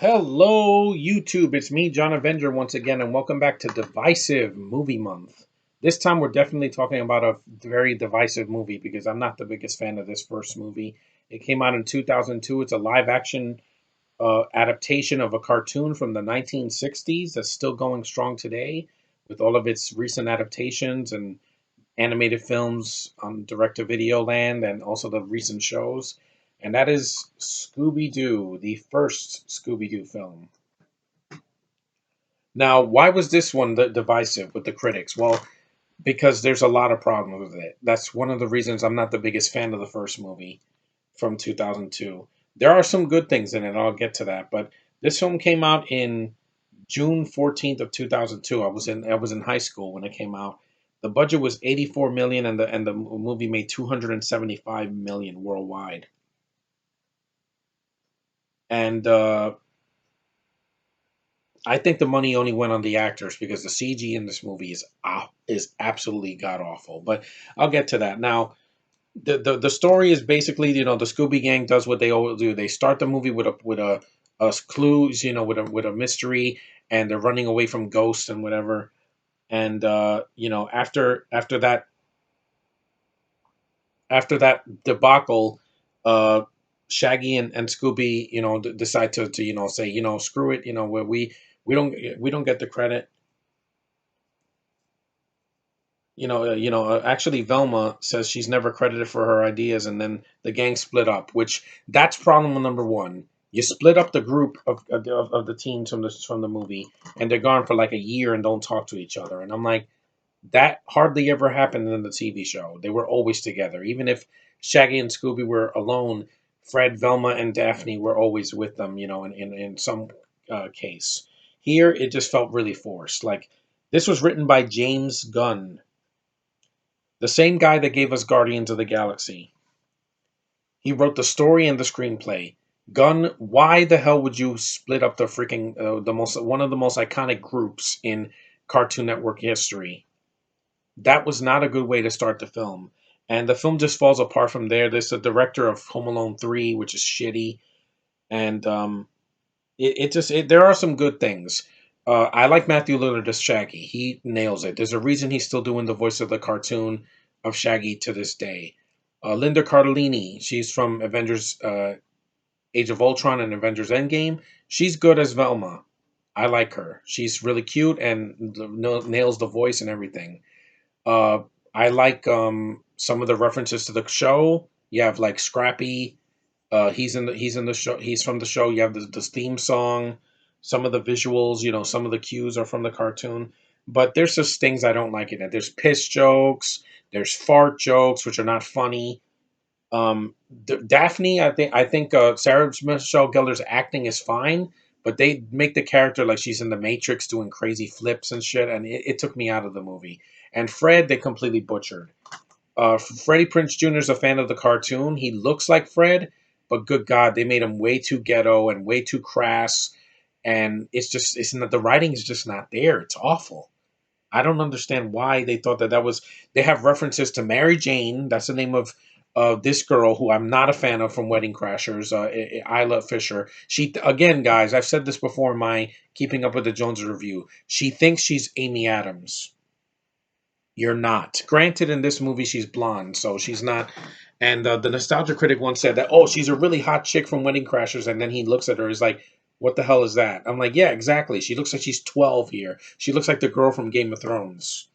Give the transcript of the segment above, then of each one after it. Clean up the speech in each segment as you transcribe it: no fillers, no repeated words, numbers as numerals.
Hello, YouTube. It's me, John Avenger, once again, and welcome back to Divisive Movie Month. This time, we're definitely talking about a very divisive movie because I'm not the biggest fan of this first movie. It came out in 2002. It's a live action adaptation of a cartoon from the 1960s that's still going strong today with all of its recent adaptations and animated films on direct to video land and also the recent shows. And that is Scooby-Doo, the first Scooby-Doo film. Now, why was this one divisive with the critics? Well, because there's a lot of problems with it. That's one of the reasons I'm not the biggest fan of the first movie from 2002. There are some good things in it. I'll get to that, but this film came out in June 14th of 2002. I was in high school when it came out. The budget was 84 million, and the movie made 275 million worldwide. And I think the money only went on the actors because the CG in this movie is absolutely god awful. But I'll get to that. Now, the story is basically, the Scooby Gang does what they always do. They start the movie with a clues, with a mystery, and they're running away from ghosts and whatever. And after that debacle, uh, Shaggy and Scooby, decide to say, screw it, where we don't get the credit. Actually, Velma says she's never credited for her ideas, and then the gang split up. Which that's problem number one. You split up the group of the teams from the movie, and they're gone for like a year and don't talk to each other. And I'm like, that hardly ever happened in the TV show. They were always together, even if Shaggy and Scooby were alone. Fred, Velma, and Daphne were always with them. In some case. Here, it just felt really forced. Like this was written by James Gunn, the same guy that gave us Guardians of the Galaxy. He wrote the story and the screenplay. Gunn, why the hell would you split up the freaking the most one of the most iconic groups in Cartoon Network history? That was not a good way to start the film. And the film just falls apart from there. There's the director of Home Alone 3, which is shitty. And there are some good things. I like Matthew Lillard as Shaggy. He nails it. There's a reason he's still doing the voice of the cartoon of Shaggy to this day. Linda Cardellini, she's from Avengers Age of Ultron and Avengers Endgame. She's good as Velma. I like her. She's really cute and nails the voice and everything. Uh, I like some of the references to the show. You have like Scrappy. He's in the show. He's from the show. You have the theme song. Some of the visuals. Some of the cues are from the cartoon. But there's just things I don't like in it. There's piss jokes. There's fart jokes, which are not funny. Daphne, I think Sarah Michelle Gellar's acting is fine, but they make the character like she's in the Matrix doing crazy flips and shit, and it took me out of the movie. And Fred, they completely butchered. Freddie Prince Jr. is a fan of the cartoon. He looks like Fred, but good God, they made him way too ghetto and way too crass, and it's not, the writing is just not there. It's awful. I don't understand why they thought that was. They have references to Mary Jane. That's the name of this girl who I'm not a fan of from Wedding Crashers, Isla Fisher. She again, guys. I've said this before in my Keeping Up with the Joneses review. She thinks she's Amy Adams. You're not. Granted, in this movie she's blonde, so she's not. And the nostalgia critic once said that, oh, she's a really hot chick from Wedding Crashers, and then he looks at her, is like, what the hell is that? I'm like, yeah, exactly. She looks like she's 12 here. She looks like the girl from Game of Thrones.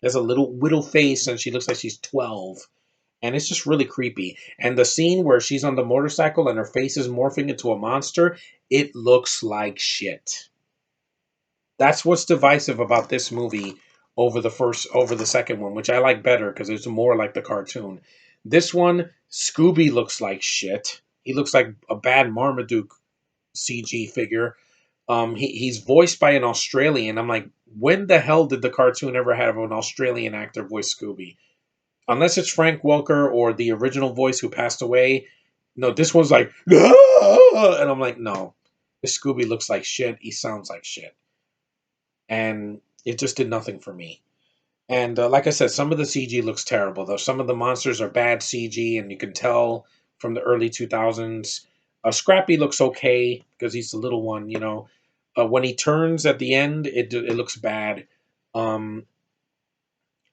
Has a little widow face, and she looks like she's 12. And it's just really creepy. And the scene where she's on the motorcycle and her face is morphing into a monster, it looks like shit. That's what's divisive about this movie over the second one, which I like better because it's more like the cartoon. This one, Scooby looks like shit. He looks like a bad Marmaduke CG figure. He's voiced by an Australian. I'm like, when the hell did the cartoon ever have an Australian actor voice Scooby? Unless it's Frank Welker or the original voice who passed away. No, this one's like, "Ah!" And I'm like, no, this Scooby looks like shit. He sounds like shit, and it just did nothing for me. And like I said, some of the CG looks terrible, though. Some of the monsters are bad CG, and you can tell from the early 2000s. Scrappy looks okay because he's the little one, you know. When he turns at the end, it looks bad. Um,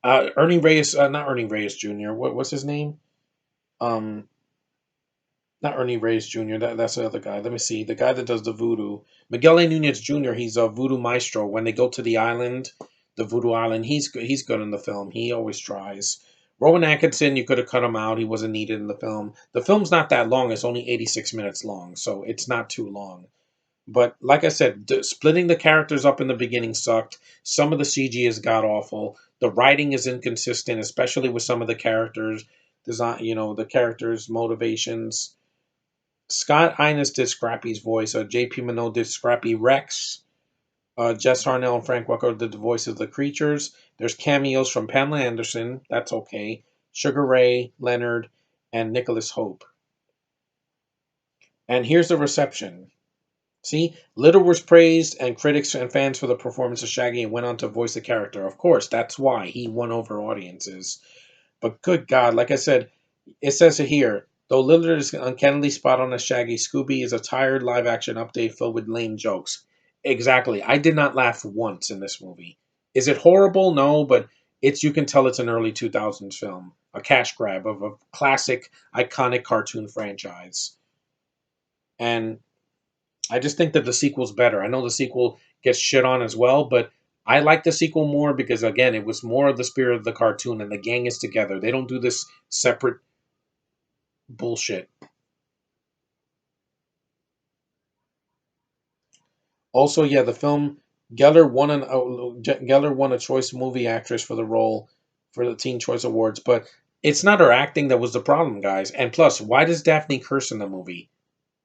Ernie Reyes, not Ernie Reyes Jr. What's his name? Um, Not Ernie Reyes Jr. That's the other guy. Let me see. The guy that does the voodoo, Miguel A. Nunez Jr. He's a voodoo maestro. When they go to the island, the voodoo island, he's good. He's good in the film. He always tries. Rowan Atkinson, you could have cut him out. He wasn't needed in the film. The film's not that long. It's only 86 minutes long, so it's not too long. But like I said, splitting the characters up in the beginning sucked. Some of the CG is god awful. The writing is inconsistent, especially with some of the characters. Design, the characters' motivations. Scott Innes did Scrappy's voice. J.P. Minogue did Scrappy Rex. Jess Harnell and Frank Welker did the voice of the creatures. There's cameos from Pamela Anderson. That's okay. Sugar Ray Leonard and Nicholas Hope. And here's the reception. See, Little was praised, and critics and fans for the performance of Shaggy and went on to voice the character. Of course, that's why he won over audiences. But good God, like I said, it says it here. Though Lillard is uncannily spot on as Shaggy, Scooby is a tired live action update filled with lame jokes. Exactly. I did not laugh once in this movie. Is it horrible? No, but you can tell it's an early 2000s film, a cash grab of a classic, iconic cartoon franchise. And I just think that the sequel's better. I know the sequel gets shit on as well, but I like the sequel more because again, it was more of the spirit of the cartoon and the gang is together. They don't do this separate bullshit. Also, yeah, the film Geller won a Choice Movie Actress for the role for the Teen Choice Awards, but it's not her acting that was the problem, guys. And plus, why does Daphne curse in the movie?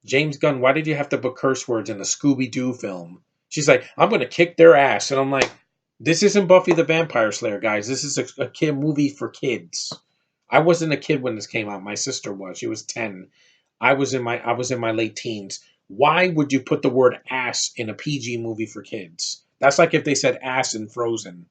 James Gunn, why did you have to put curse words in a Scooby-Doo film? She's like, I'm gonna kick their ass, and I'm like, this isn't Buffy the Vampire Slayer, guys. This is a kid movie for kids. I wasn't a kid when this came out. My sister was. She was 10. I was in my late teens. Why would you put the word ass in a PG movie for kids? That's like if they said ass in Frozen.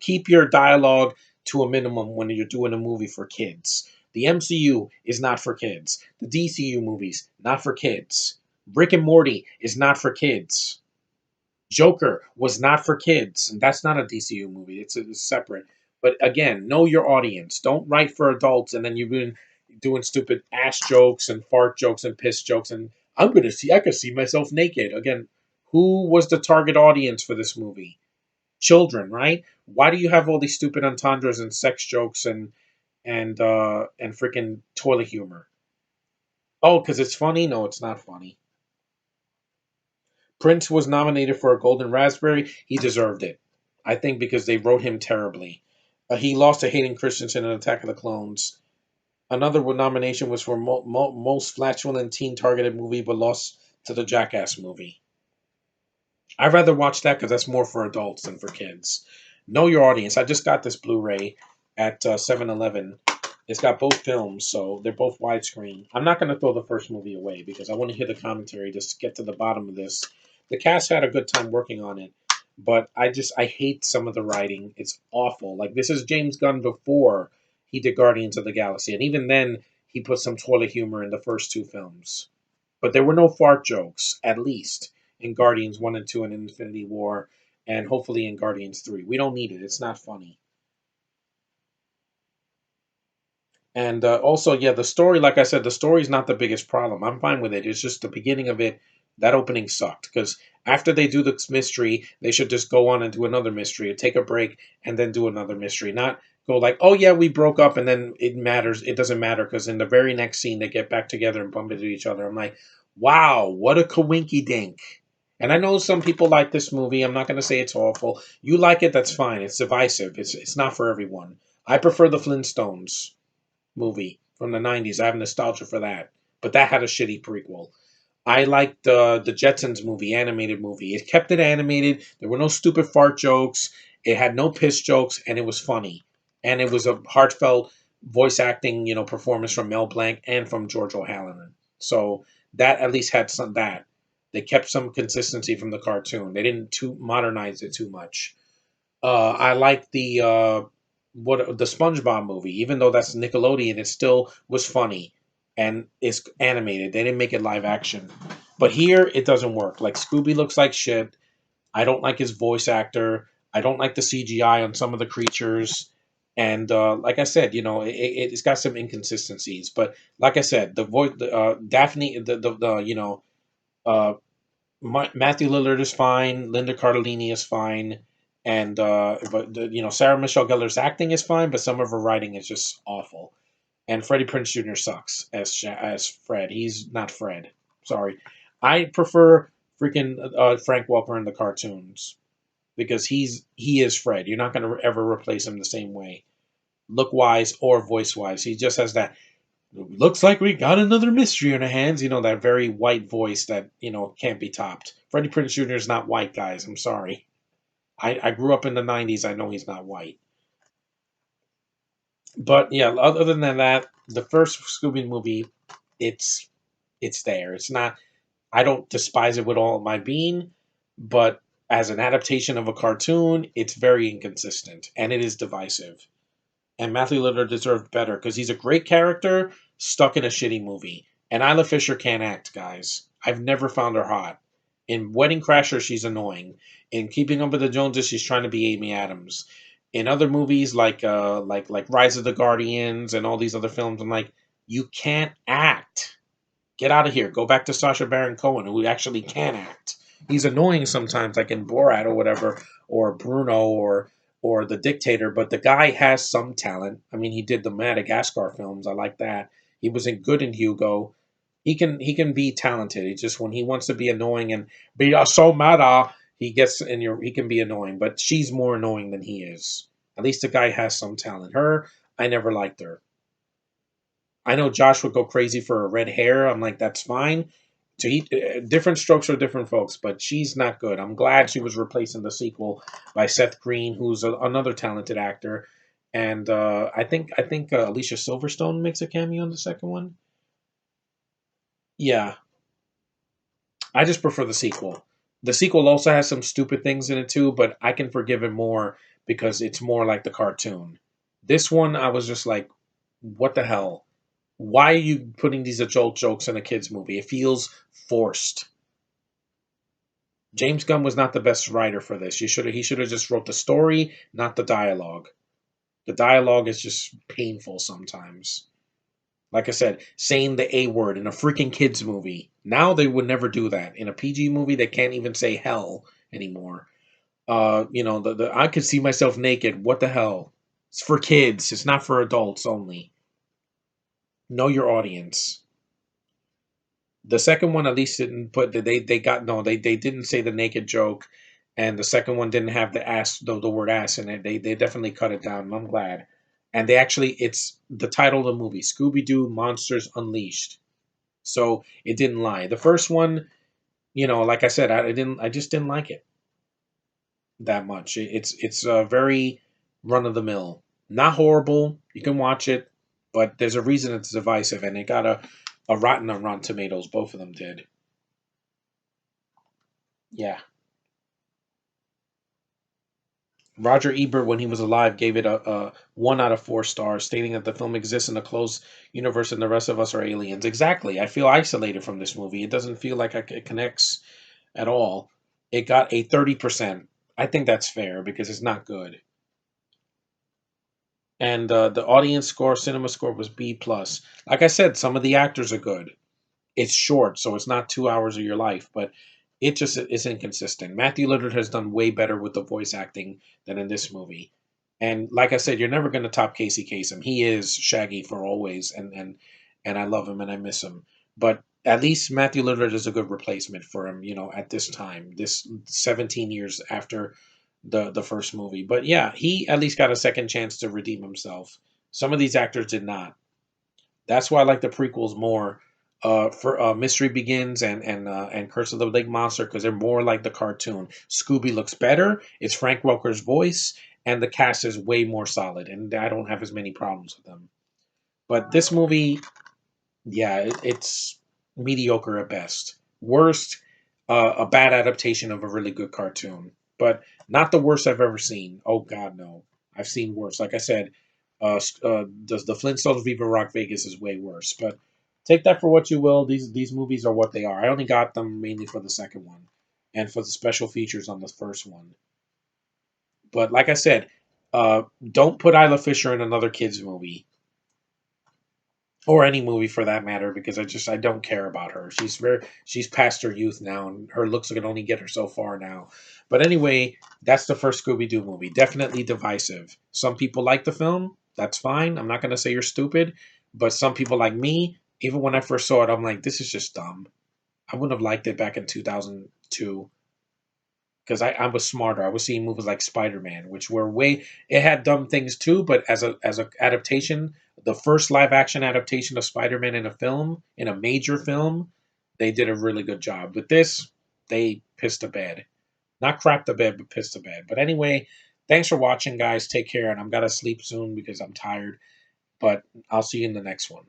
Keep your dialogue to a minimum when you're doing a movie for kids. The MCU is not for kids. The DCU movies, not for kids. Rick and Morty is not for kids. Joker was not for kids, and that's not a DCU movie. It's separate. But again, know your audience. Don't write for adults, and then you've been doing stupid ass jokes and fart jokes and piss jokes. And I could see myself naked again. Who was the target audience for this movie? Children, right? Why do you have all these stupid entendres and sex jokes and freaking toilet humor? Oh, because it's funny? No, it's not funny. Prince was nominated for a Golden Raspberry. He deserved it. I think because they wrote him terribly. He lost to Hayden Christensen in Attack of the Clones. Another nomination was for most flatulent teen targeted movie, but lost to the Jackass movie. I'd rather watch that because that's more for adults than for kids. Know your audience. I just got this Blu-ray at 7-Eleven. It's got both films, so they're both widescreen. I'm not going to throw the first movie away because I want to hear the commentary just to get to the bottom of this. The cast had a good time working on it, but I hate some of the writing. It's awful. Like this is James Gunn before he did Guardians of the Galaxy, and even then he put some toilet humor in the first two films. But there were no fart jokes, at least in Guardians 1 and 2 and Infinity War, and hopefully in Guardians 3. We don't need it. It's not funny. And also, yeah, the story, like I said, the story's not the biggest problem. I'm fine with it. It's just the beginning of it, that opening sucked. Because after they do this mystery, they should just go on and do another mystery, or take a break and then do another mystery. Not go like, oh yeah, we broke up and then it matters. It doesn't matter because in the very next scene, they get back together and bump into each other. I'm like, wow, what a coinky dink. And I know some people like this movie. I'm not going to say it's awful. You like it, that's fine. It's divisive. It's not for everyone. I prefer the Flintstones movie from the 90s. I have nostalgia for that. But that had a shitty prequel. I liked the Jetsons movie, animated movie. It kept it animated. There were no stupid fart jokes. It had no piss jokes, and it was funny. And it was a heartfelt voice acting, performance from Mel Blanc and from George O'Halloran. So that at least had some that. They kept some consistency from the cartoon. They didn't too modernize it too much. I like the SpongeBob movie, even though that's Nickelodeon. It still was funny. and it's animated. They didn't make it live action. But here it doesn't work. Like Scooby looks like shit. I don't like his voice actor. I don't like the CGI on some of the creatures. And like I said, it's got some inconsistencies. But like I said, the voice, Daphne, the uh, Matthew Lillard is fine. Linda Cardellini is fine. And Sarah Michelle Gellar's acting is fine, but some of her writing is just awful. And Freddie Prinze Jr. sucks as Fred. He's not Fred. Sorry, I prefer freaking Frank Welker in the cartoons because he is Fred. You're not going to ever replace him the same way, look wise or voice wise. He just has that. Looks like we got another mystery on our hands. That very white voice that can't be topped. Freddie Prinze Jr. is not white, guys. I'm sorry. I grew up in the '90s. I know he's not white. But yeah, other than that, the first Scooby movie, it's it's there. It's not. I don't despise it with all my being, but as an adaptation of a cartoon, it's very inconsistent and it is divisive. And Matthew Lillard deserved better because he's a great character stuck in a shitty movie. And Isla Fisher can't act, guys. I've never found her hot. In Wedding Crasher, she's annoying. In Keeping Up with the Joneses, she's trying to be Amy Adams. In other movies like Rise of the Guardians and all these other films, I'm like, you can't act. Get out of here. Go back to Sacha Baron Cohen, who actually can act. He's annoying sometimes, like in Borat or whatever, or Bruno or The Dictator, but the guy has some talent. I mean, he did the Madagascar films. I like that. He was in good in Hugo. He can be talented. It's just when he wants to be annoying and be so mad, he can be annoying. But she's more annoying than he is. At least the guy has some talent. Her, I never liked her. I know Josh would go crazy for her red hair. I'm like, that's fine. To eat different strokes for different folks, but she's not good. I'm glad she was replaced in the sequel by Seth Green, who's another talented actor, and I think Alicia Silverstone makes a cameo in the second one. Yeah, I just prefer the sequel. The sequel also has some stupid things in it too, but I can forgive it more because it's more like the cartoon. This one, I was just like, what the hell? Why are you putting these adult jokes in a kids movie? It feels forced. James Gunn was not the best writer for this. He should have just wrote the story, not the dialogue. The dialogue is just painful sometimes. Like I said, saying the A word in a freaking kids movie. Now they would never do that. In a PG movie, they can't even say hell anymore. The I could see myself naked. What the hell? It's for kids. It's not for adults only. Know your audience. The second one at least didn't put they got no they didn't say the naked joke, and the second one didn't have the word ass in it. They definitely cut it down. And I'm glad, and they actually it's the title of the movie Scooby-Doo Monsters Unleashed, so it didn't lie. The first one, like I said, I just didn't like it that much. It's very run of the mill, not horrible. You can watch it, but there's a reason it's divisive, and it got a rotten on Rotten Tomatoes. Both of them did. Yeah. Roger Ebert, when he was alive, gave it a 1 out of 4 stars, stating that the film exists in a closed universe and the rest of us are aliens. Exactly. I feel isolated from this movie. It doesn't feel like it connects at all. It got a 30%. I think that's fair because it's not good. And the audience score, cinema score was B plus. Like I said, some of the actors are good. It's short, so it's not 2 hours of your life, but it just is inconsistent. Matthew Lillard has done way better with the voice acting than in this movie. And like I said, you're never going to top Casey Kasem. He is Shaggy for always, and I love him and I miss him. But at least Matthew Lillard is a good replacement for him. At this time, this 17 years after the first movie. But yeah, he at least got a second chance to redeem himself. Some of these actors did not. That's why I like the prequels more. For Mystery Begins and Curse of the Lake Monster because they're more like the cartoon. Scooby looks better. It's Frank Welker's voice, and the cast is way more solid. And I don't have as many problems with them. But this movie, yeah, it's mediocre at best. Worst, a bad adaptation of a really good cartoon, but not the worst I've ever seen. Oh God, no! I've seen worse. Like I said, the Flintstones Viva Rock Vegas is way worse, but take that for what you will. These movies are what they are. I only got them mainly for the second one, and for the special features on the first one. But like I said, don't put Isla Fisher in another kids movie or any movie for that matter, because I don't care about her. She's past her youth now, and her looks can only get her so far now. But anyway, that's the first Scooby Doo movie. Definitely divisive. Some people like the film. That's fine. I'm not gonna say you're stupid, but some people like me. Even when I first saw it, I'm like, this is just dumb. I wouldn't have liked it back in 2002 because I was smarter. I was seeing movies like Spider Man, which were way it had dumb things too, but as a adaptation, the first live action adaptation of Spider Man in a film, in a major film, they did a really good job. With this, they pissed the bed. Not crap the bed, but pissed the bed. But anyway, thanks for watching, guys. Take care, and I'm gotta sleep soon because I'm tired. But I'll see you in the next one.